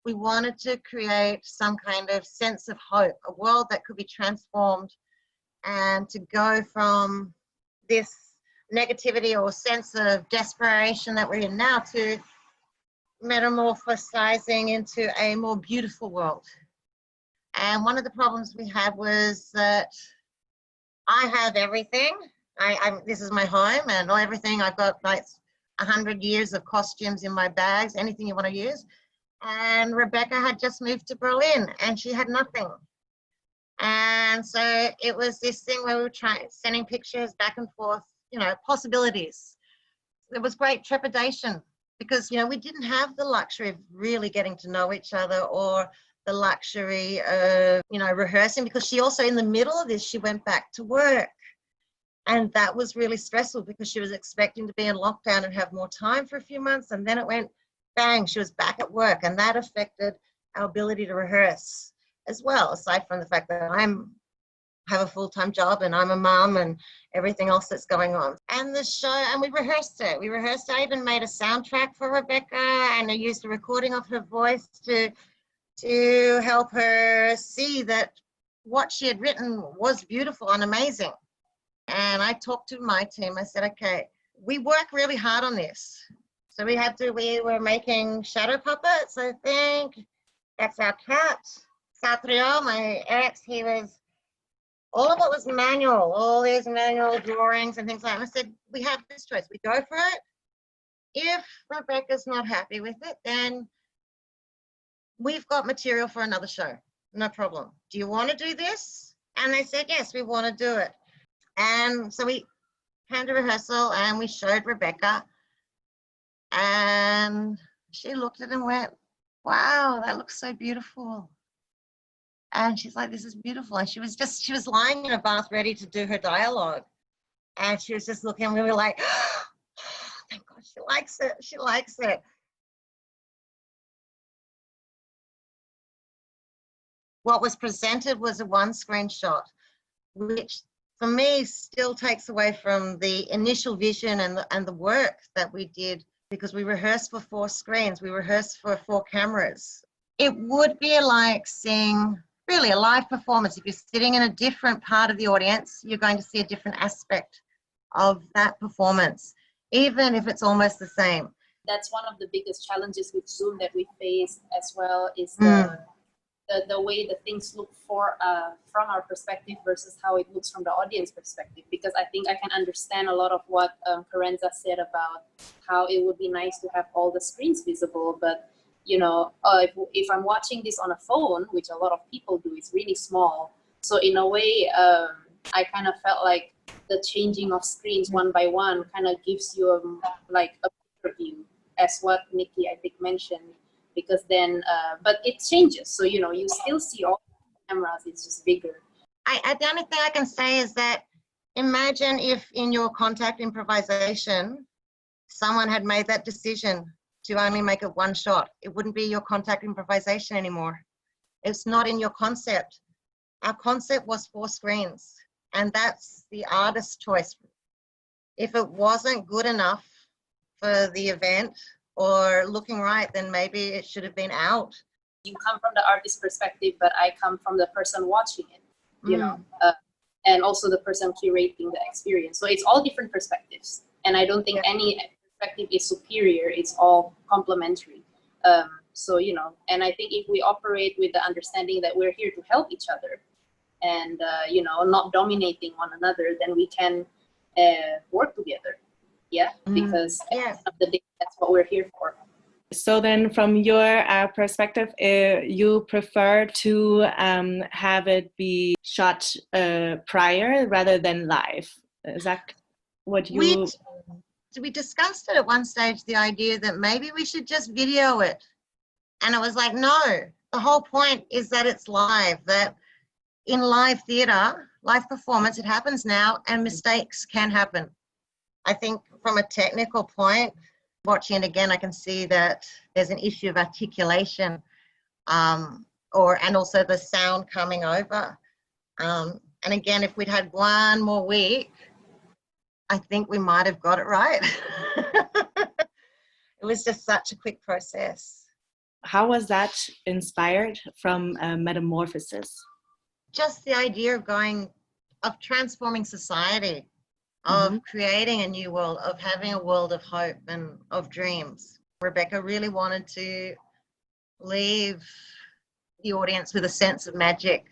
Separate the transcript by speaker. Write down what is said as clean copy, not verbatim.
Speaker 1: We wanted to create some kind of sense of hope, a world that could be transformed, and to go from this negativity or sense of desperation that we're in now to metamorphosizing into a more beautiful world. And one of the problems we had was that I have everything. This is my home and everything. I've got like 100 years of costumes in my bags, anything you want to use. And Rebecca had just moved to Berlin and she had nothing. And so it was this thing where we were sending pictures back and forth, you know, possibilities. There was great trepidation because, you know, we didn't have the luxury of really getting to know each other or the luxury of, you know, rehearsing, because she also, in the middle of this, she went back to work. And that was really stressful because she was expecting to be in lockdown and have more time for a few months. And then it went bang, she was back at work. And that affected our ability to rehearse as well, aside from the fact that I have a full-time job and I'm a mum and everything else that's going on. And the show, and we rehearsed it. I even made a soundtrack for Rebecca, and I used a recording of her voice to help her see that what she had written was beautiful and amazing. And I talked to my team. I said, okay, we work really hard on this. So we were making shadow puppets, I think. That's our cat. Satrio, my ex, all of it was manual, all these manual drawings and things like that. And I said, we have this choice. We go for it. If Rebecca's not happy with it, then we've got material for another show. No problem. Do you want to do this? And they said, yes, we want to do it. And so we came to rehearsal and we showed Rebecca. And she looked at it and went, wow, that looks so beautiful. And she's like, this is beautiful. And she was lying in a bath ready to do her dialogue. And she was just looking, and we were like, oh, thank God, she likes it. She likes it. What was presented was a one screenshot, which for me still takes away from the initial vision and the work that we did, because we rehearsed for 4 screens. We rehearsed for 4 cameras. It would be like seeing really a live performance. If you're sitting in a different part of the audience, you're going to see a different aspect of that performance, even if it's almost the same.
Speaker 2: That's one of the biggest challenges with Zoom that we face as well, is the way the things look from our perspective versus how it looks from the audience perspective. Because I think I can understand a lot of what Kerensa said about how it would be nice to have all the screens visible, but you know, if I'm watching this on a phone, which a lot of people do, it's really small. So in a way, I kind of felt like the changing of screens one by one kind of gives you like a better view, as what Nikki, I think, mentioned. Because then, but it changes. So, you know, you still see all the cameras, it's just bigger.
Speaker 1: The only thing I can say is that imagine if in your contact improvisation, someone had made that decision to only make it one shot. It wouldn't be your contact improvisation anymore. It's not in your concept. Our concept was 4 screens, and that's the artist's choice. If it wasn't good enough for the event or looking right, then maybe it should have been out.
Speaker 2: You come from the artist's perspective, but I come from the person watching it, you know, and also the person curating the experience. So it's all different perspectives. And I don't think any perspective is superior. It's all complementary. So, you know, and I think if we operate with the understanding that we're here to help each other and, you know, not dominating one another, then we can work together. Yeah, because at the end of the day, that's what we're here for.
Speaker 3: So then from your perspective, you prefer to have it be shot prior rather than live. Is that what you...
Speaker 1: We discussed it at one stage, the idea that maybe we should just video it. And it was like, no, the whole point is that it's live, that in live theatre, live performance, it happens now and mistakes can happen. I think from a technical point, watching it again, I can see that there's an issue of articulation and also the sound coming over. And again, if we'd had one more week, I think we might have got it right. It was just such a quick process.
Speaker 3: how was that inspired from Metamorphosis?
Speaker 1: Just the idea of transforming society, of creating a new world, of having a world of hope and of dreams. Rebecca really wanted to leave the audience with a sense of magic